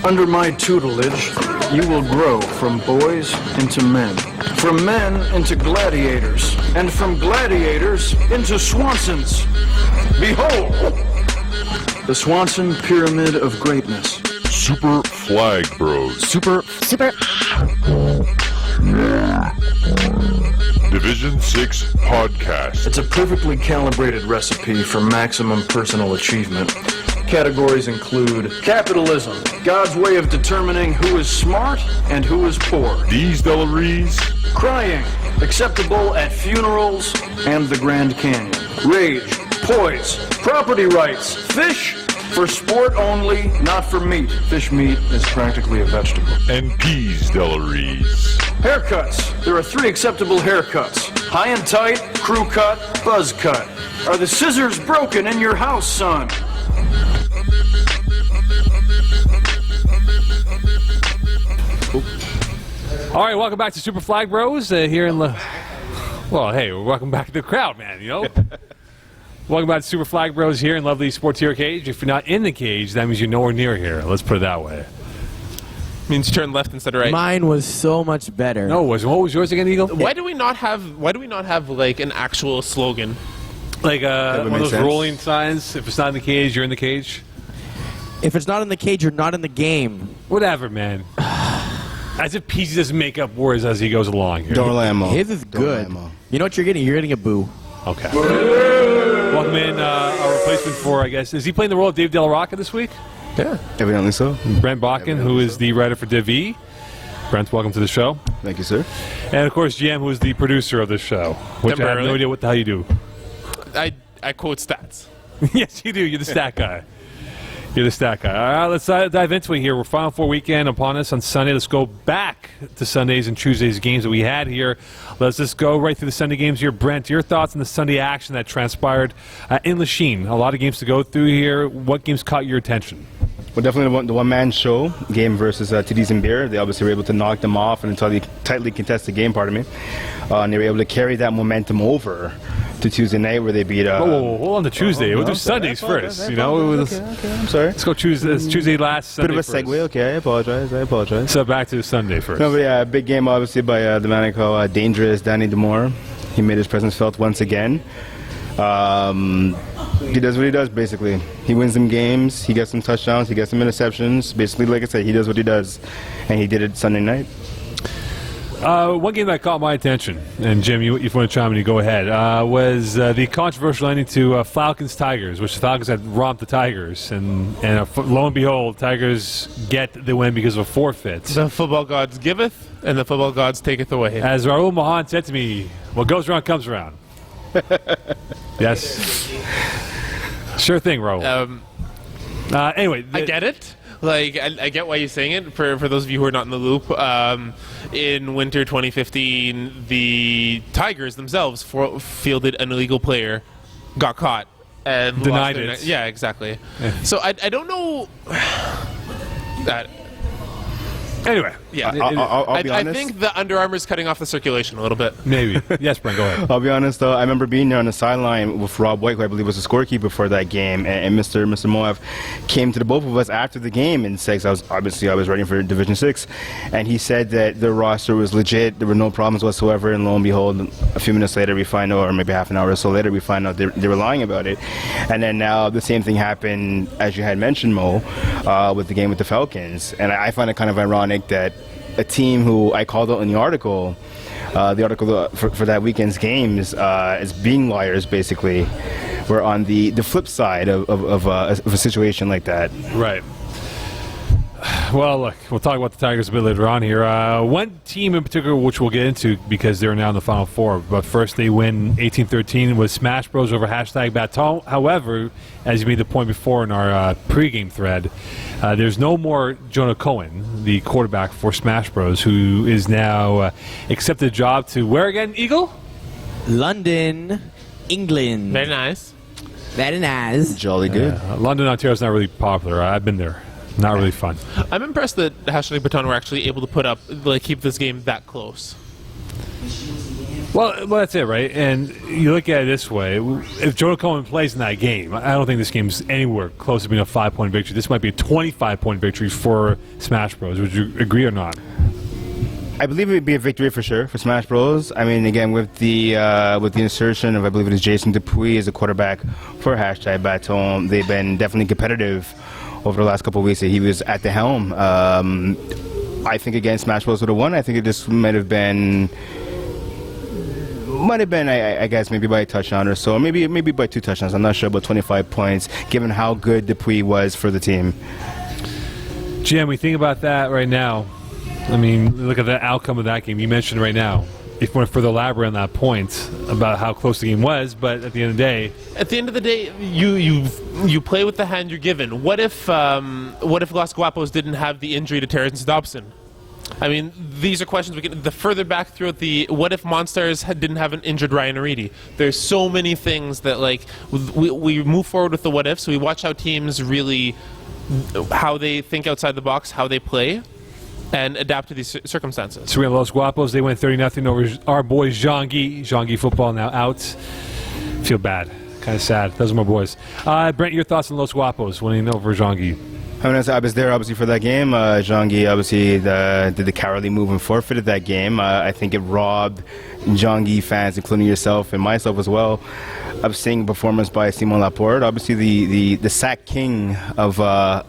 Under my tutelage, you will grow from boys into men, from men into gladiators, and from gladiators into Swansons. Behold, the Swanson Pyramid of Greatness. Super Flag Bros. Super. Division 6 Podcast. It's a perfectly calibrated recipe for maximum personal achievement. Categories include capitalism, God's way of determining who is smart and who is poor. These Delaries. Crying, acceptable at funerals and the Grand Canyon. Rage, poise, property rights, fish, for sport only, not for meat. Fish meat is practically a vegetable. And Peas Delaries. Haircuts. There are 3 acceptable haircuts. High and tight, crew cut, buzz cut. Are the scissors broken in your house, son? All right, welcome back to Super Flag Bros here in well, hey, welcome back to the crowd, man, you know? Welcome back to Super Flag Bros here in lovely Sportier Cage. If you're not in the cage, that means you're nowhere near here. Let's put it that way. Means turn left instead of right. Mine was so much better. No, what was yours again, Eagle? Why do we not have like an actual slogan? Like one of those sense. rolling signs. If it's not in the cage, you're in the cage. If it's not in the cage, you're not in the game. Whatever, man. As if Peasy doesn't make up words as he goes along here. Don't rely on Mo. His is Don't good. rely on Mo. You know what you're getting? You're getting a boo. Okay. Welcome in our replacement for, I guess, is he playing the role of Dave Della Rocca this week? Yeah, evidently so. Brent Bakken, who is the writer for Div E. Brent, welcome to the show. Thank you, sir. And, of course, GM, who is the producer of this show, which I have Temporarily. no idea what the hell you do. I quote stats. Yes, you do. You're the stat guy. You're the stat guy. All right, let's dive into it here. We're Final Four weekend upon us on Sunday. Let's go back to Sundays and Tuesdays games that we had here. Let's just go right through the Sunday games here. Brent, your thoughts on the Sunday action that transpired in Lachine. A lot of games to go through here. What games caught your attention? Well, definitely the one-man show game versus TDs and Beer. They obviously were able to knock them off in a tightly contested game, pardon me. And they were able to carry that momentum over to Tuesday night where they beat... Whoa, hold on to Tuesday. We'll do Sundays first. You know, Okay, I'm sorry. Let's go Tuesday last Sunday Bit of a first. segue, okay, I apologize. So back to Sunday first. No, but yeah, a big game obviously by the man I call Dangerous Danny Demore. He made his presence felt once again. He does what he does, basically. He wins them games, he gets some touchdowns, he gets some interceptions. Basically, like I said, he does what he does, and he did it Sunday night. One game that caught my attention, and Jim, if you want to chime in, you go ahead, was the controversial ending to Falcons-Tigers, which the Falcons had romped the Tigers, and lo and behold, Tigers get the win because of a forfeit. The football gods giveth, and the football gods taketh away. As Raul Mahan said to me, what goes around comes around. Yes. Sure thing, Raul. Anyway. I get it. Like, I get why you're saying it. For those of you who are not in the loop, in winter 2015, the Tigers themselves fielded an illegal player, got caught, and Denied lost their it. Yeah, exactly. So I don't know that. Anyway. Yeah, I'll be I honest. think the Under Armour is cutting off the circulation a little bit. Maybe. Yes, Brent, go ahead. I'll be honest though, I remember being there on the sideline with Rob White, who I believe was the scorekeeper for that game, and Mr. Moab came to the both of us after the game and said, I was ready for Division 6, and he said that the roster was legit, there were no problems whatsoever, and lo and behold, a few minutes later we find out, or maybe half an hour or so later, we find out they were lying about it. And then now the same thing happened, as you had mentioned, Mo, with the game with the Falcons, and I find it kind of ironic that a team who I called out in the article for that weekend's games as being liars, basically, were on the flip side of a situation like that. Right. Well, look, we'll talk about the Tigers a bit later on here. One team in particular, which we'll get into because they're now in the Final Four, but first they win 18-13 with Smash Bros over #Baton. However, as you made the point before in our pregame thread, there's no more Jonah Cohen, the quarterback for Smash Bros, who is now accepted a job to where again, Eagle? London, England. Very nice. Very nice. Jolly good. London, Ontario is not really popular. I've been there. Not really fun. I'm impressed that #Baton were actually able to keep this game that close. Well, that's it, right? And you look at it this way. If Jonah Cohen plays in that game, I don't think this game's anywhere close to being a 5-point victory. This might be a 25-point victory for Smash Bros. Would you agree or not? I believe it would be a victory for sure for Smash Bros. I mean, again, with the insertion of, I believe it is Jason Dupuis as a quarterback for #Baton, they've been definitely competitive over the last couple of weeks that he was at the helm. I think, again, Smash Bros would have won. I think it just might have been, I guess, maybe by a touchdown or so. Maybe by 2 touchdowns. I'm not sure, about 25 points, given how good Dupuis was for the team. Jim, we think about that right now. I mean, look at the outcome of that game. You mentioned right now. If you want to further elaborate on that point about how close the game was, but at the end of the day, you play with the hand you're given. What if Los Guapos didn't have the injury to Terrence Dobson? I mean, these are questions we can. The further back throughout the, what if Monsters didn't have an injured Ryan Aridi? There's so many things that, like, we move forward with the what ifs. We watch how teams really, how they think outside the box, how they play, and adapt to these circumstances. So we have Los Guapos. They went 30-0 over our boys, Jean-Guy. Jean-Guy football now out. Feel bad. Kind of sad. Those are my boys. Brent, your thoughts on Los Guapos winning over Jean-Guy? I mean, I was there, obviously, for that game. Jean-Guy, obviously, did the cowardly move and forfeited that game. I think it robbed Jean-Guy fans, including yourself and myself as well, of seeing a performance by Simon Laporte. Obviously, the sack king of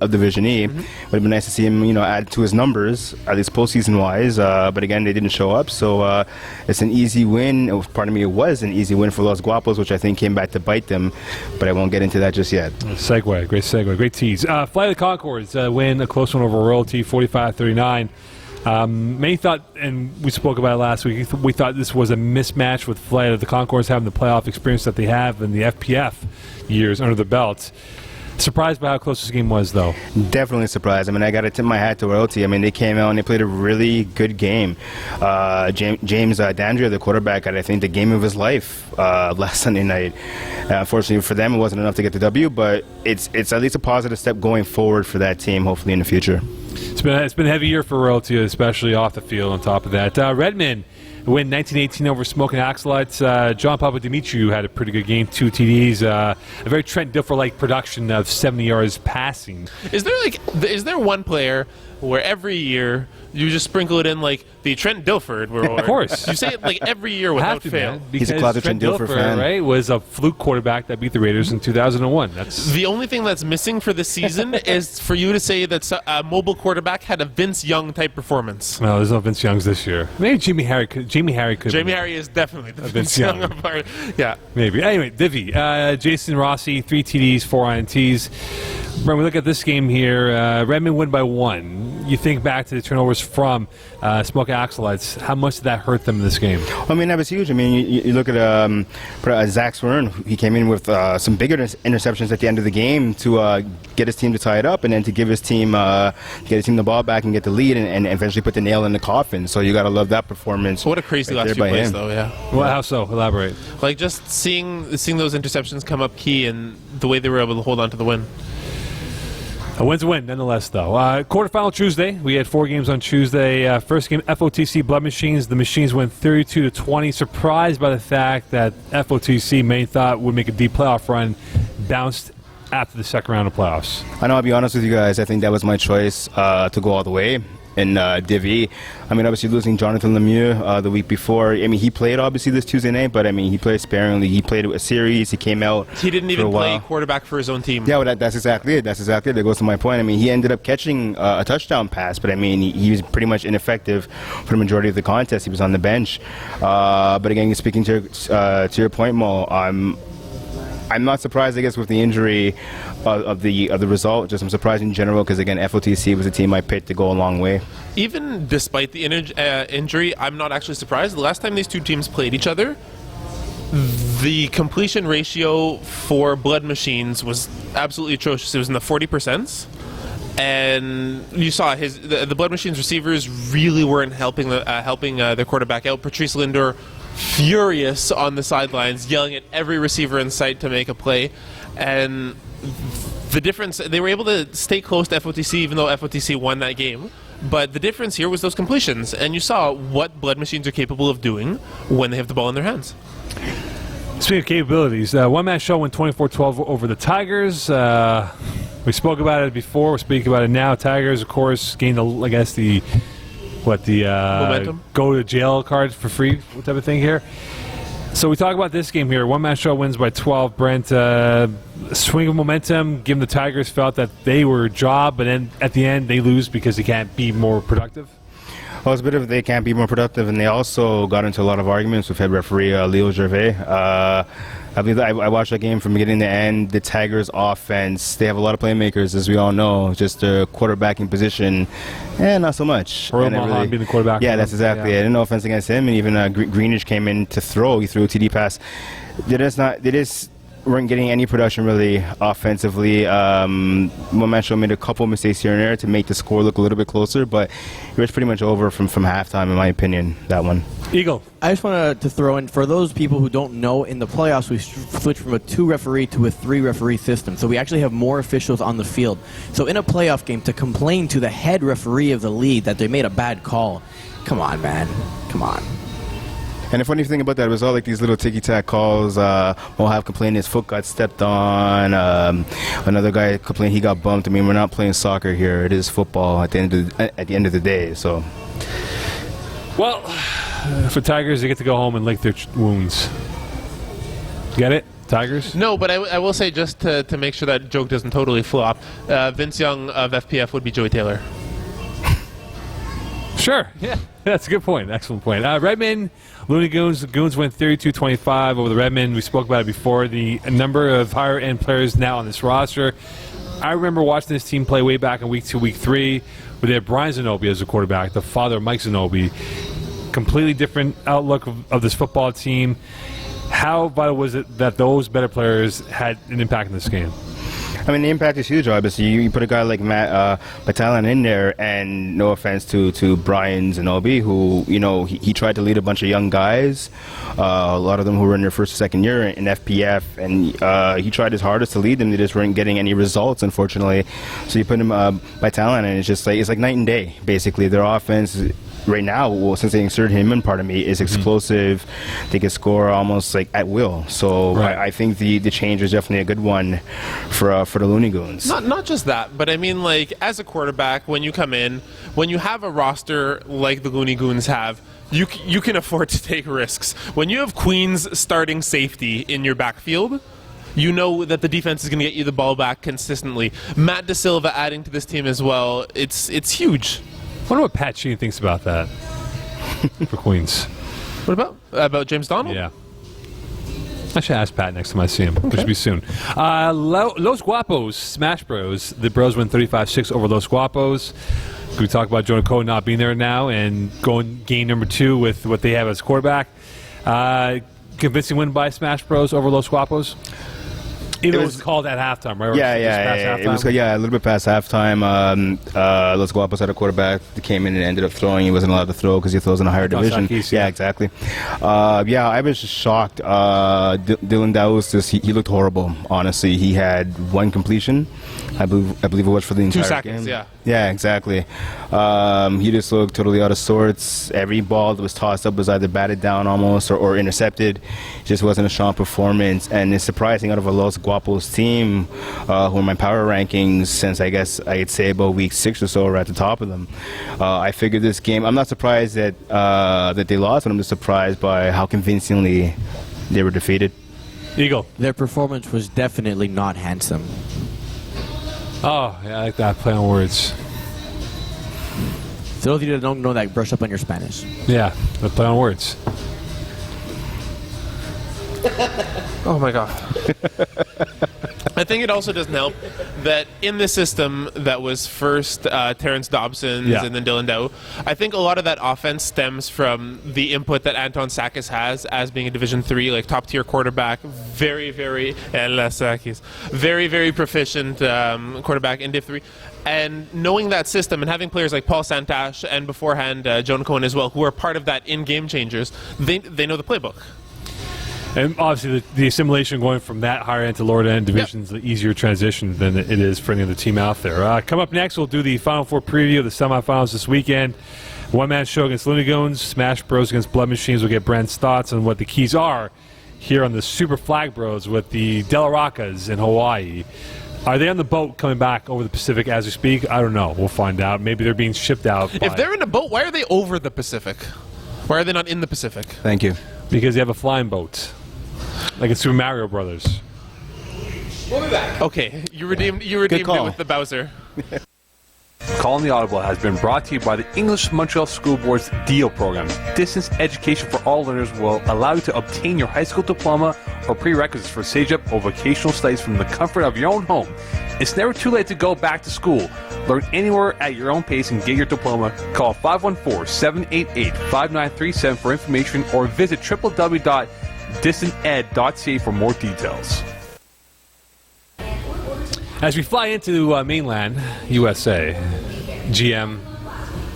Division E. Would have been nice to see him, add to his numbers, at least postseason-wise. But again, they didn't show up. So it's an easy win. It was an easy win for Los Guapos, which I think came back to bite them. But I won't get into that just yet. Segue. Great segue. Great tease. Flight of the Concords win a close one over Royalty, 45-39. Many thought, and we spoke about it last week, we thought this was a mismatch with Flight of the Concords having the playoff experience that they have in the FPF years under the belt. Surprised by how close this game was, though. Definitely surprised. I mean, I got to tip my hat to Royalty. I mean, they came out and they played a really good game. James Dandria, the quarterback, had, I think, the game of his life last Sunday night. Unfortunately for them, it wasn't enough to get the W, but it's at least a positive step going forward for that team, hopefully in the future. It's been a heavy year for Royalty, especially off the field on top of that. Redmond win 19-18 over Smoking Axolites. John Papadimitriou had a pretty good game, 2 TDs, a very Trent Dilfer-like production of 70 yards passing. Is there one player where every year you just sprinkle it in like the Trent Dilfer award? Of course. You say it like every year without fail. Man, He's a closet Trent Dilfer fan. Right, was a fluke quarterback that beat the Raiders in 2001. That's the only thing that's missing for this season is for you to say that a mobile quarterback had a Vince Young type performance. No, there's no Vince Youngs this year. Maybe Jamie Harry could. Jamie Harry is definitely the Vince Young part. Yeah, maybe. Anyway, Divi, Jason Rossi, 3 TDs, 4 INTs. When we look at this game here, Redmond win by 1. You think back to the turnovers from Smoking Axolites. How much did that hurt them in this game? I mean, that was huge. I mean, you look at Zach Swern. He came in with some bigger interceptions at the end of the game to get his team to tie it up, and then to give his team the ball back and get the lead, and eventually put the nail in the coffin. So you got to love that performance. What a crazy last few plays, though. Yeah. Well, how so? Elaborate. Like just seeing those interceptions come up key, and the way they were able to hold on to the win. A win's a win, nonetheless, though. Quarterfinal Tuesday. We had 4 games on Tuesday. First game, FOTC Blood Machines. The Machines went 32-20. Surprised by the fact that FOTC, many thought would make a deep playoff run, bounced after the second round of playoffs. I know, I'll be honest with you guys. I think that was my choice to go all the way in Div E. I mean, obviously losing Jonathan Lemieux the week before. I mean, he played obviously this Tuesday night, but I mean, he played sparingly. He played a series. He came out. He didn't even play quarterback for his own team. Yeah, well, that's exactly it. That goes to my point. I mean, he ended up catching a touchdown pass, but I mean, he was pretty much ineffective for the majority of the contest. He was on the bench. But again, speaking to your point, Mo, I'm not surprised, I guess, with the injury of the result. Just I'm surprised in general because, again, FOTC was a team I picked to go a long way. Even despite the injury, I'm not actually surprised. The last time these two teams played each other, the completion ratio for Blood Machines was absolutely atrocious. It was in the 40%. And you saw the Blood Machines receivers really weren't helping their quarterback out. Patrice Lindor furious on the sidelines, yelling at every receiver in sight to make a play. And the difference, they were able to stay close to FOTC even though FOTC won that game. But the difference here was those completions, and you saw what Blood Machines are capable of doing when they have the ball in their hands. Speaking of capabilities, one-man show went 24-12 over the Tigers. We spoke about it before. We're speaking about it now. Tigers, of course, gained, the Momentum? go to jail card for free type of thing here. So we talk about this game here. One-man show wins by 12. Brent, swing of momentum, given the Tigers felt that they were a job, but then at the end they lose because they can't be more productive. Well, it's a bit of they can't be more productive, and they also got into a lot of arguments with head referee Leo Gervais. I believe that I watched that game from beginning to end. The Tigers' offense, they have a lot of playmakers, as we all know. Just their quarterbacking position, not so much. Royal And it Mahan being the quarterback. Yeah, that's exactly it. And no offense against him, and even Greenidge came in to throw. He threw a TD pass. They just weren't getting any production really offensively. Momentum made a couple mistakes here and there to make the score look a little bit closer, but it was pretty much over from halftime, in my opinion, that one. Eagle. I just wanted to throw in, for those people who don't know, in the playoffs we switched from a 2-referee to a 3-referee system. So we actually have more officials on the field. So in a playoff game, to complain to the head referee of the league that they made a bad call, come on, man. Come on. And the funny thing about that was all like these little ticky-tack calls. Mohave complained his foot got stepped on. Another guy complained he got bumped. I mean, we're not playing soccer here. It is football at the end of the day. So, Well, for Tigers, they get to go home and lick their wounds. Get it? Tigers? No, but I will say, just to make sure that joke doesn't totally flop, Vince Young of FPF would be Joey Taylor. Sure. Yeah, that's a good point. Excellent point. Redmond, Looney Goons. The Goons went 32-25 over the Redmond. We spoke about it before. The number of higher-end players now on this roster. I remember watching this team play way back in week 2, week 3, where they had Brian Zanobi as a quarterback, the father of Mike Zanobi. Completely different outlook of this football team. How vital was it that those better players had an impact in this game? I mean, the impact is huge, obviously. You put a guy like Matt Batalon in there, and no offense to Brian Zanobi, who, he tried to lead a bunch of young guys, a lot of them who were in their first or second year in FPF, and he tried his hardest to lead them. They just weren't getting any results, unfortunately. So you put him Batalon, and it's like night and day, basically. Their offense right now, since they inserted him in, is explosive. They can score almost like at will. So right. I think the change is definitely a good one for the Looney Goons. Not just that, but I mean, like, as a quarterback, when you come in, when you have a roster like the Looney Goons have, you can afford to take risks. When you have Queens starting safety in your backfield, you know that the defense is going to get you the ball back consistently. Matt De Silva adding to this team as well, it's huge. I wonder what Pat Sheen thinks about that for Queens. What about James Donald? Yeah. I should ask Pat next time I see him, which will be soon. Los Guapos, Smash Bros. The Bros win 35-6 over Los Guapos. We talk about Jonah Coe not being there now and going game number 2 with what they have as quarterback. Convincing win by Smash Bros. Over Los Guapos. It was called at halftime, right? Yeah. It was a little bit past halftime. Los Guapos had a quarterback that came in and ended up throwing. He wasn't allowed to throw because he throws in a higher division. Yeah, exactly. I was just shocked. Dylan Daoust, he looked horrible. Honestly, he had 1 completion. I believe it was for the entire 2 seconds, game. Yeah, exactly. He just looked totally out of sorts. Every ball that was tossed up was either batted down almost or intercepted. It just wasn't a strong performance. And it's surprising out of a Los Guapos team, who are my power rankings since I guess I'd say about week 6 or so, are at the top of them. I figured this game, I'm not surprised that they lost, but I'm just surprised by how convincingly they were defeated. Eagle. Their performance was definitely not handsome. Oh, yeah, I like that play on words. For those of you that don't know that, brush up on your Spanish. Yeah, the play on words. Oh my god. I think it also doesn't help that in the system that was first Terrence Dobson and then Dylan Dow, I think a lot of that offense stems from the input that Anton Sakis has as being a Division III, like top tier quarterback, very, very proficient quarterback in Div 3. And knowing that system and having players like Paul Santash and beforehand Jonah Cohen as well, who are part of that in game changers, they know the playbook. And obviously, the assimilation going from that higher end to lower end divisions is an easier transition than it is for any other team out there. Come up next, we'll do the Final Four preview of the semifinals this weekend. One-man show against Looney Goons, Smash Bros against Blood Machines. We'll get Brent's thoughts on what the keys are here on the Super Flag Bros with the De La Roccas in Hawaii. Are they on the boat coming back over the Pacific as we speak? I don't know. We'll find out. Maybe they're being shipped out. If they're in a boat, why are they over the Pacific? Why are they not in the Pacific? Thank you. Because they have a flying boat. Like in Super Mario Brothers. Okay, you redeemed it call. with the Bowser. Calling the Audible has been brought to you by the English Montreal School Board's DEAL program. Distance education for all learners will allow you to obtain your high school diploma or prerequisites for CEGEP or vocational studies from the comfort of your own home. It's never too late to go back to school. Learn anywhere at your own pace and get your diploma. Call 514-788-5937 for information or visit www.distanted.ca for more details. As we fly into mainland USA, GM,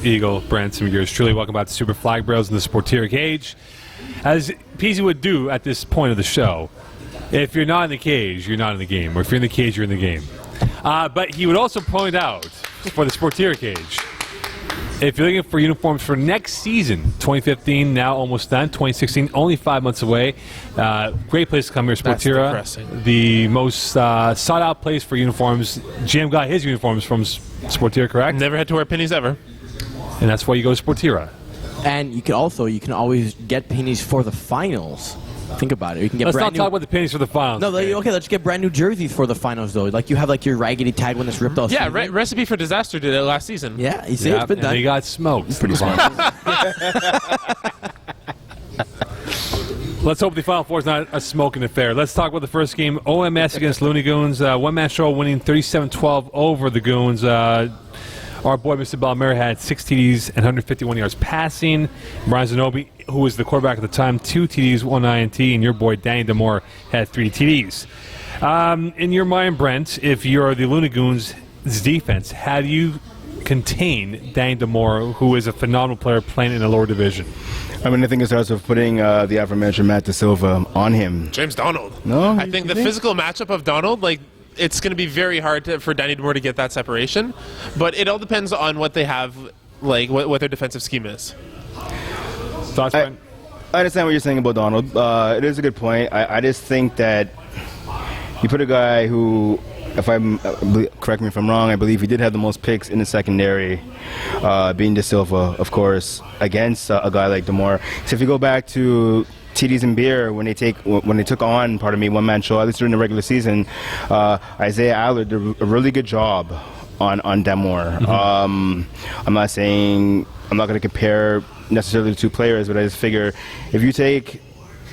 Eagle, Brent, and yours truly, welcome back to Super Flag Bros in the Sportier Cage. As Peasy would do at this point of the show, if you're not in the cage, you're not in the game. Or if you're in the cage, you're in the game. But he would also point out, for the Sportier Cage, if you're looking for uniforms for next season, 2015 now almost done, 2016 only 5 months away. Great place to come here, Sportira. depressing. The most sought-out place for uniforms. GM got his uniforms from Sportira, correct? Never had to wear pennies ever. And that's why you go to Sportira. And you can always get pennies for the finals. Think about it. You can get Let's brand not new. talk about the pennies for the finals. No, okay, let's get brand new jerseys for the finals though. Like you have like your raggedy tag one that's ripped off. Yeah, Recipe for Disaster did it last season. Yeah, you see, Yeah, it's been and done. he got smoked. Pretty fun. Let's hope the Final Four is not a smoking affair. Let's talk about the first game, OMS against Looney Goons. One-man show winning 37-12 over the Goons. Our boy, Mr. Balmer, had 6 TDs and 151 yards passing. Brian Zanobi, who was the quarterback at the time, 2 TDs, 1 INT, and your boy, Danny Demore, had 3 TDs. In your mind, Brent, if you're the Looney Goons' defense, how do you contain Danny Demore, who is a phenomenal player playing in the lower division? I mean, I think it starts with putting the aforementioned Matt De Silva on him. James Donald. No, I think the physical matchup of Donald, it's going to be very hard for Danny Demore to get that separation. But it all depends on what they have, what their defensive scheme is. Thoughts, Brent? I understand what you're saying about Donald. It is a good point. I just think that you put a guy who, correct me if I'm wrong, I believe he did have the most picks in the secondary, being De Silva, of course, against a guy like Demore. So if you go back to TDs and Beer when they took on, one-man show, at least during the regular season, Isaiah Allard did a really good job on Demore. I'm not going to compare necessarily the two players, but I just figure if you take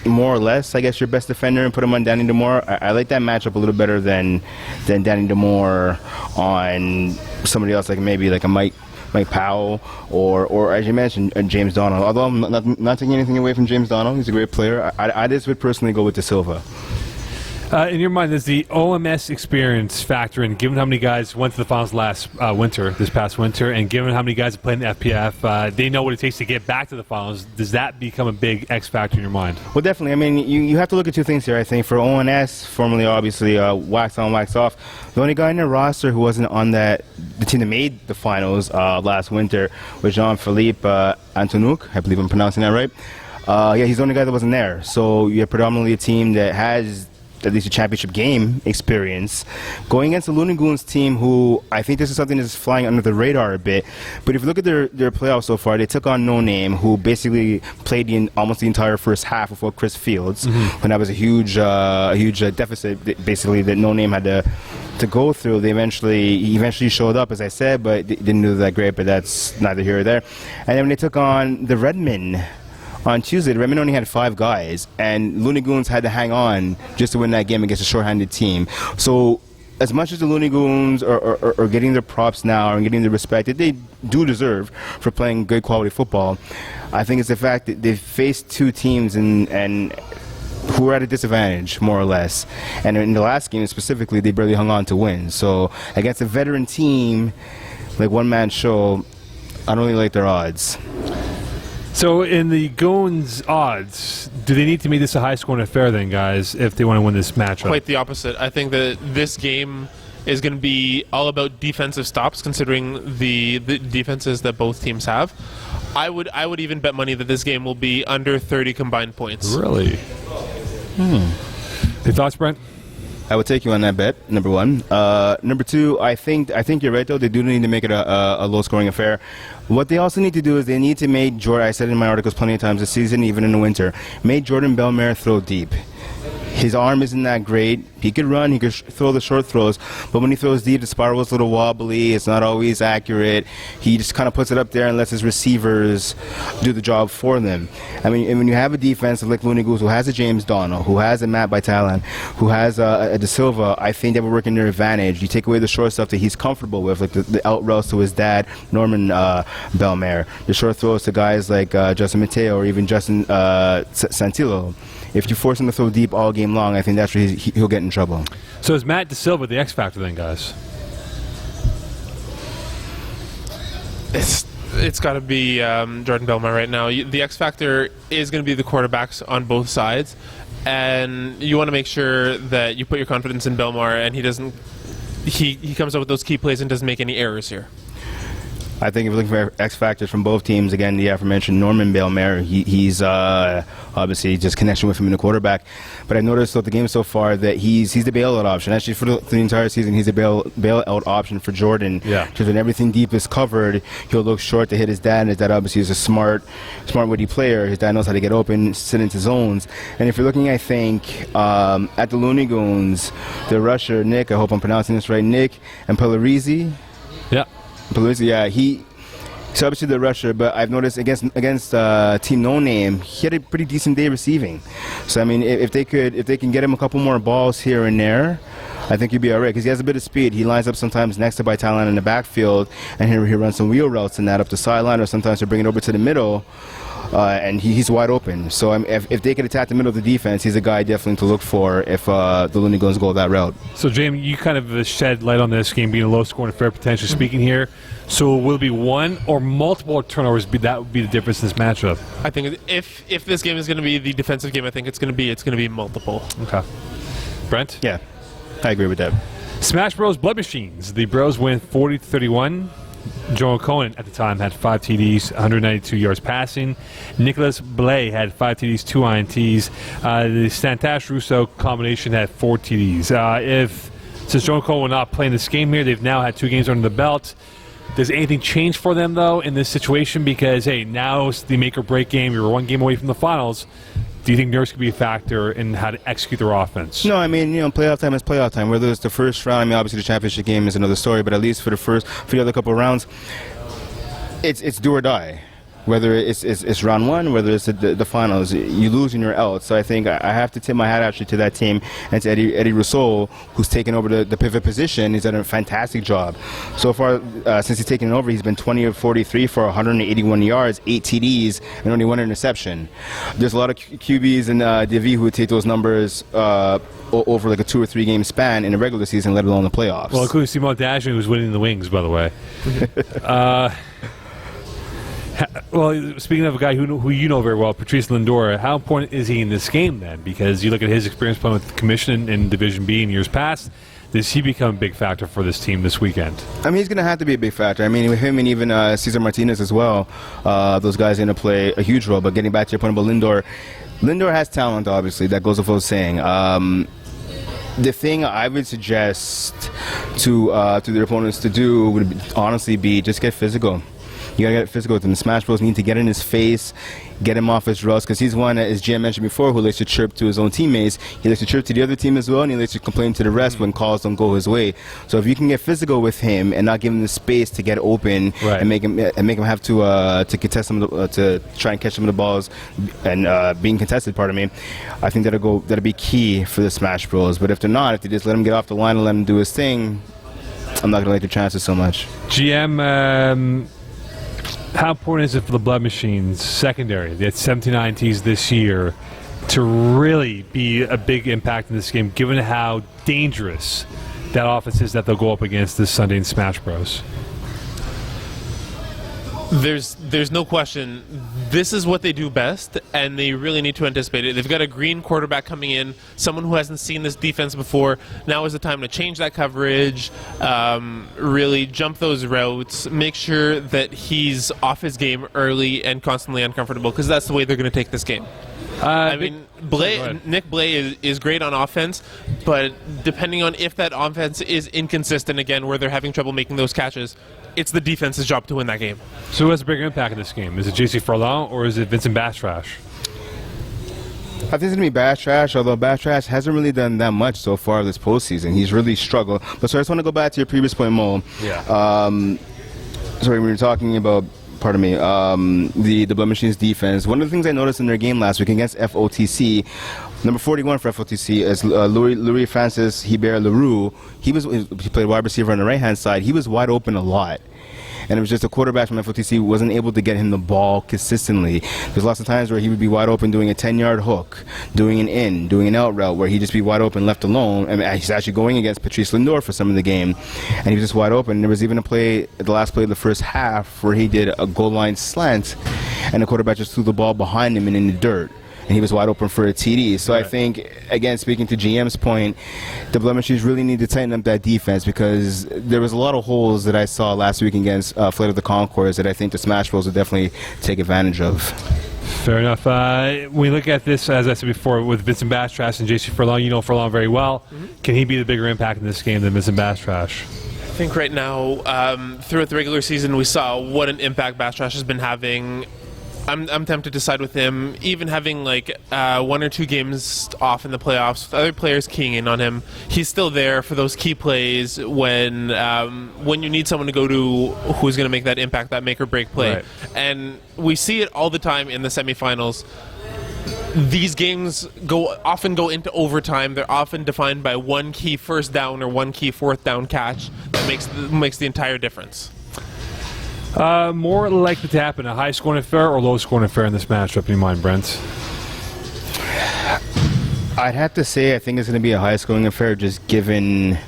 more or less, I guess, your best defender and put him on Danny Demore, I like that matchup a little better than Danny Demore on somebody else, maybe a Mike Powell or as you mentioned, James Donald. Although I'm not taking anything away from James Donald, he's a great player. I just would personally go with De Silva. In your mind, does the OMS experience factor in, given how many guys went to the finals this past winter, and given how many guys have played in the FPF, they know what it takes to get back to the finals. Does that become a big X factor in your mind? Well, definitely. I mean, you have to look at two things here, I think. For ONS, formerly obviously wax on, wax off, the only guy in their roster who wasn't on the team that made the finals last winter was Jean-Philippe Antonouk. I believe I'm pronouncing that right. He's the only guy that wasn't there. So you're predominantly a team that has at least a championship game experience, going against the Looney Goons team, who I think this is something that's flying under the radar a bit. But if you look at their playoffs so far, they took on No Name, who basically played almost the entire first half before Chris Fields, when that was a huge deficit, basically, that No Name had to go through. He eventually showed up, as I said, but didn't do that great. But that's neither here or there. And then when they took on the Redmen on Tuesday, the Redmen only had 5 guys, and Looney Goons had to hang on just to win that game against a short-handed team. So as much as the Looney Goons are getting their props now and getting the respect that they do deserve for playing good quality football, I think it's the fact that they've faced 2 teams and who are at a disadvantage, more or less. And in the last game specifically, they barely hung on to win. So against a veteran team like One Man Show, I don't really like their odds. So in the Goons odds, do they need to make this a high-scoring affair then, guys, if they want to win this matchup? Quite the opposite. I think that this game is going to be all about defensive stops, considering the defenses that both teams have. I would even bet money that this game will be under 30 combined points. Really? Your thoughts, Brent? I would take you on that bet. Number one. Number two, I think you're right though. They do need to make it a low-scoring affair. What they also need to do is they need to make Jordan. I said in my articles plenty of times this season, even in the winter, make Jordan Bellemare throw deep. His arm isn't that great. He could run, he could throw the short throws, but when he throws deep, the spiral's a little wobbly. It's not always accurate. He just kind of puts it up there and lets his receivers do the job for them. I mean, and when you have a defense like Looney Goose, who has a James Donald, who has a Matt Vitalan, who has a De Silva, I think that would work in their advantage. You take away the short stuff that he's comfortable with, like the out routes to his dad, Norman Bellemare, the short throws to guys like Justin Mateo or even Justin Santillo. If you force him to throw deep all game long, I think that's where he'll get in trouble. So is Matt De Silva the X factor then, guys? It's got to be Jordan Bellemare right now. The X factor is going to be the quarterbacks on both sides, and you want to make sure that you put your confidence in Bellemare, and he comes up with those key plays and doesn't make any errors here. I think if you're looking for X factors from both teams, again, the aforementioned Norman Bellemare, he's obviously just connection with him in the quarterback. But I've noticed throughout the game so far that he's the bailout option. Actually, for the entire season, he's a bailout option for Jordan. Yeah. Because when everything deep is covered, he'll look short to hit his dad, and his dad obviously is a smart, witty player. His dad knows how to get open, sit into zones. And if you're looking, I think, at the Looney Goons, the rusher, Nick, I hope I'm pronouncing this right, Nick and Pellerizzi. Yeah. Pellerizzi, yeah, he's obviously the rusher, but I've noticed against Team No Name, he had a pretty decent day receiving. So I mean, if they can get him a couple more balls here and there, I think he'd be all right because he has a bit of speed. He lines up sometimes next to Vitalan in the backfield, and he runs some wheel routes and that up the sideline, or sometimes he'll bring it over to the middle. And he's wide open. So if they could attack the middle of the defense, he's a guy definitely to look for if the Looney Goons go that route. So, Jamie, you kind of shed light on this game being a low-scoring affair, potentially speaking here. So will it be one or multiple turnovers? That would be the difference in this matchup. I think if this game is going to be the defensive game, I think it's going to be multiple. Okay. Brent? Yeah, I agree with that. Smash Bros. Blood Machines. The Bros win 40-31. Joel Cohen at the time had 5 TDs, 192 yards passing. Nicholas Blay had 5 TDs, 2 INTs. The Santash Russo combination had 4 TDs. Since Joel Cohen will not play in this game here, they've now had 2 games under the belt. Does anything change for them, though, in this situation? Because, hey, now it's the make-or-break game. You're 1 game away from the finals. Do you think nerves could be a factor in how to execute their offense? No, I mean, playoff time is playoff time. Whether it's the first round, I mean, obviously the championship game is another story, but at least for the other couple of rounds, it's do or die. Whether it's round 1, whether it's the finals, you lose and you're out. So I think I have to tip my hat actually to that team and to Eddie Rousseau, who's taken over the pivot position. He's done a fantastic job. So far, since he's taken it over, he's been 20 of 43 for 181 yards, 8 TDs, and only 1 interception. There's a lot of QBs in Divi who would take those numbers over like a 2 or 3 game span in a regular season, let alone the playoffs. Well, including Simon Dagen, who's winning the wings, by the way. Well, speaking of a guy who you know very well, Patrice Lindor, how important is he in this game then? Because you look at his experience playing with the Commission in Division B in years past, does he become a big factor for this team this weekend? I mean, he's going to have to be a big factor. I mean, with him and even Cesar Martinez as well, those guys are going to play a huge role. But getting back to your point about Lindor has talent, obviously. That goes without saying. The thing I would suggest to their opponents to do would honestly be just get physical. You gotta get physical with him. The Smash Bros need to get in his face, get him off his routes, because he's one, as Jim mentioned before, who likes to chirp to his own teammates. He likes to chirp to the other team as well, and he likes to complain to the rest when calls don't go his way. So if you can get physical with him and not give him the space to get open, right, and make him have to contest some to try and catch some of the balls and being contested, pardon me, I think that'll be key for the Smash Bros. But if they're not, if they just let him get off the line and let him do his thing, I'm not gonna like their chances so much. GM. How important is it for the Blood Machines secondary? They had 79 Ts this year to really be a big impact in this game, given how dangerous that offense is that they'll go up against this Sunday in Smash Bros. There's no question. This is what they do best, and they really need to anticipate it. They've got a green quarterback coming in, someone who hasn't seen this defense before. Now is the time to change that coverage, really jump those routes, make sure that he's off his game early and constantly uncomfortable, because that's the way they're going to take this game. I mean, Nick Blay is great on offense, but depending on if that offense is inconsistent, again, where they're having trouble making those catches, it's the defense's job to win that game. So who has a bigger impact in this game? Is it J.C. Furlong or is it Vincent Bastrash? I think it's going to be Bastrash, although Bastrash hasn't really done that much so far this postseason. He's really struggled. But so I just want to go back to your previous point, Mo. Yeah. Sorry, we were talking about, pardon me, the Blood Machines defense. One of the things I noticed in their game last week against FOTC, number 41 for FOTC is Louis Francis Hebert Leroux. He played wide receiver on the right-hand side. He was wide open a lot. And it was just a quarterback from FOTC wasn't able to get him the ball consistently. There's lots of times where he would be wide open doing a 10-yard hook, doing an in, doing an out route, where he'd just be wide open left alone. I mean, he's actually going against Patrice Lindor for some of the game, and he was just wide open. There was even a play, the last play of the first half, where he did a goal line slant, and the quarterback just threw the ball behind him and in the dirt. And he was wide open for a TD. So right. I think, again, speaking to GM's point, the Blood Machines really need to tighten up that defense, because there was a lot of holes that I saw last week against Flight of the Conchords that I think the Smash Bros will definitely take advantage of. Fair enough. We look at this, as I said before, with Vincent Bastrash and J.C. Furlong. You know Furlong very well. Mm-hmm. Can he be the bigger impact in this game than Vincent Bastrash? I think right now, throughout the regular season, we saw what an impact Bastrash has been having. I'm tempted to side with him, even having like 1 or 2 games off in the playoffs with other players keying in on him. He's still there for those key plays when you need someone to go to who's going to make that impact, that make or break play. Right. And we see it all the time in the semifinals. These games often go into overtime. They're often defined by one key first down or one key fourth down catch that makes the entire difference. More likely to happen, a high-scoring affair or low-scoring affair in this matchup, in your mind, Brent? I'd have to say I think it's going to be a high-scoring affair, just given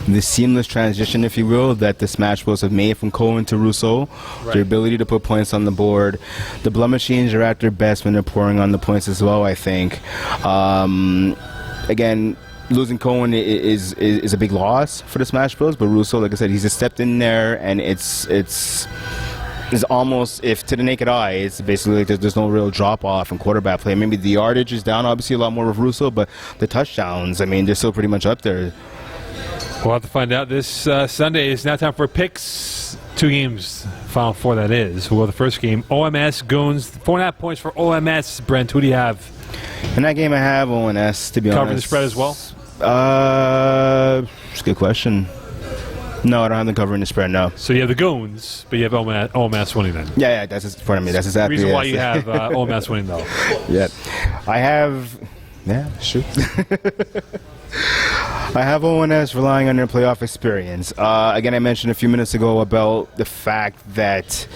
the seamless transition, if you will, that the Smash Bros have made from Cohen to Rousseau. Right. Their ability to put points on the board. The Blood Machines are at their best when they're pouring on the points as well, I think. Again, losing Cohen is a big loss for the Smash Bros, but Rousseau, like I said, he's just stepped in there, and it's almost, if to the naked eye, it's basically like there's no real drop-off in quarterback play. Maybe the yardage is down, obviously, a lot more with Rousseau, but the touchdowns, I mean, they're still pretty much up there. We'll have to find out this Sunday. It's now time for picks. 2 games, Final Four, that is. Well, the first game, OMS, Goons, 4.5 points for OMS. Brent, who do you have? In that game, I have ONS, to be honest. Covering the spread as well? It's a good question. No, I don't have them covering the spread, no. So you have the Goons, but you have OMS winning then? Yeah, that's pardon me. That's exactly the reason why you have OMS winning, though. Yeah. I have... Yeah, shoot. I have ONS relying on their playoff experience. Again, I mentioned a few minutes ago about the fact that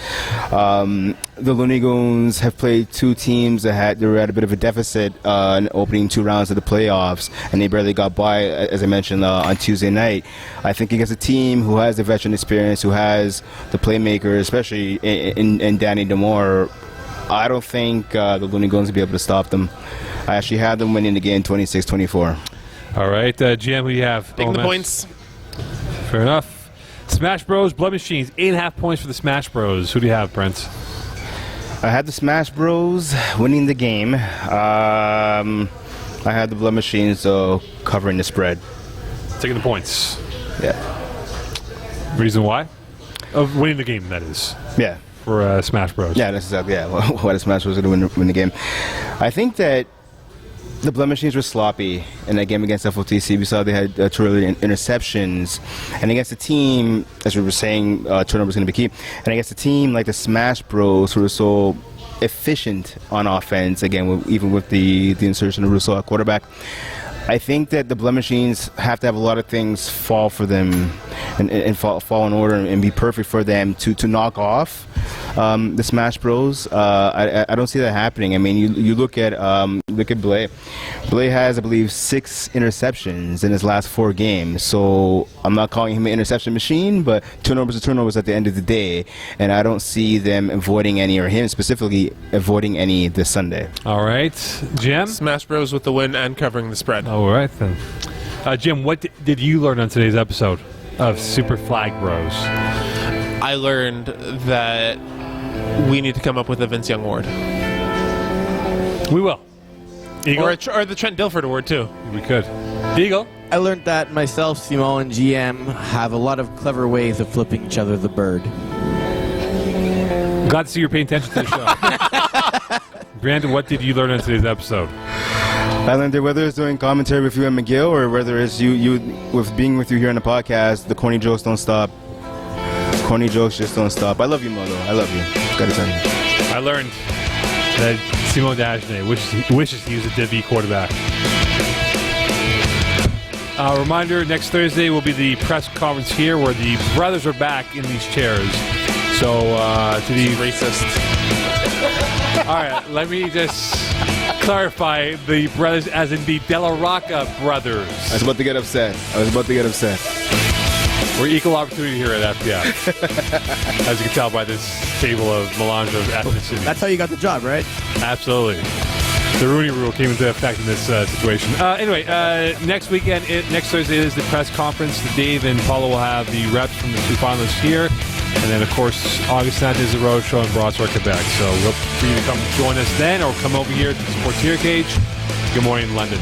the Looney Goons have played 2 teams that were at a bit of a deficit in opening 2 rounds of the playoffs, and they barely got by, as I mentioned, on Tuesday night. I think against a team who has the veteran experience, who has the playmaker, especially in Danny Demore, I don't think the Looney Goons will be able to stop them. I actually had them winning the game 26-24. All right, GM, who do you have? Taking the points. Fair enough. Smash Bros, Blood Machines, 8.5 points for the Smash Bros. Who do you have, Brent? I had the Smash Bros winning the game. I had the Blood Machines, so covering the spread. Taking the points. Yeah. Reason why? Of winning the game, that is. Yeah. For Smash Bros. Yeah, that's exactly why the Smash Bros going to win the game. I think that the Blood Machines were sloppy in that game against FOTC. We saw they had early interceptions. And against a team, as we were saying, turnover is going to be key. And against a team like the Smash Bros, who were so efficient on offense, again, even with the insertion of Rousseau at quarterback, I think that the Blood Machines have to have a lot of things fall for them and fall in order and be perfect for them to knock off the Smash Bros. I don't see that happening. I mean, you look at Blay. Blay has, I believe, 6 interceptions in his last 4 games. So I'm not calling him an interception machine, but turnovers are turnovers at the end of the day. And I don't see them avoiding any, or him specifically avoiding any this Sunday. All right, Jim. Smash Bros with the win and covering the spread. All right then, Jim. What did you learn on today's episode of Super Flag Bros? I learned that we need to come up with a Vince Young award. We will. Eagle? Or the Trent Dilford award, too. We could. Eagle? I learned that myself, Simone, and GM have a lot of clever ways of flipping each other the bird. Glad to see you're paying attention to the show. Brandon, what did you learn on today's episode? I learned that whether it's doing commentary with you and McGill, or whether it's you with being with you here on the podcast, the corny jokes don't stop. Corny jokes just don't stop. I love you, Moto. I love you. Gotta tell you. I learned that Simone Dagenet wishes he was a Div E quarterback. Reminder, next Thursday will be the press conference here where the brothers are back in these chairs. So, to the Racist. All right, let me just clarify the brothers as in the De La Rocca brothers. I was about to get upset. We're equal opportunity here at FPF. As you can tell by this table of melange of ethnicity. That's how you got the job, right? Absolutely. The Rooney Rule came into effect in this situation. Anyway, next Thursday is the press conference. Dave and Paulo will have the reps from the 2 finalists here. And then, of course, August 9th is the road show in Broadsword, Quebec. So we'll hope for you to come join us then or come over here to support Tier Cage. Good morning, London.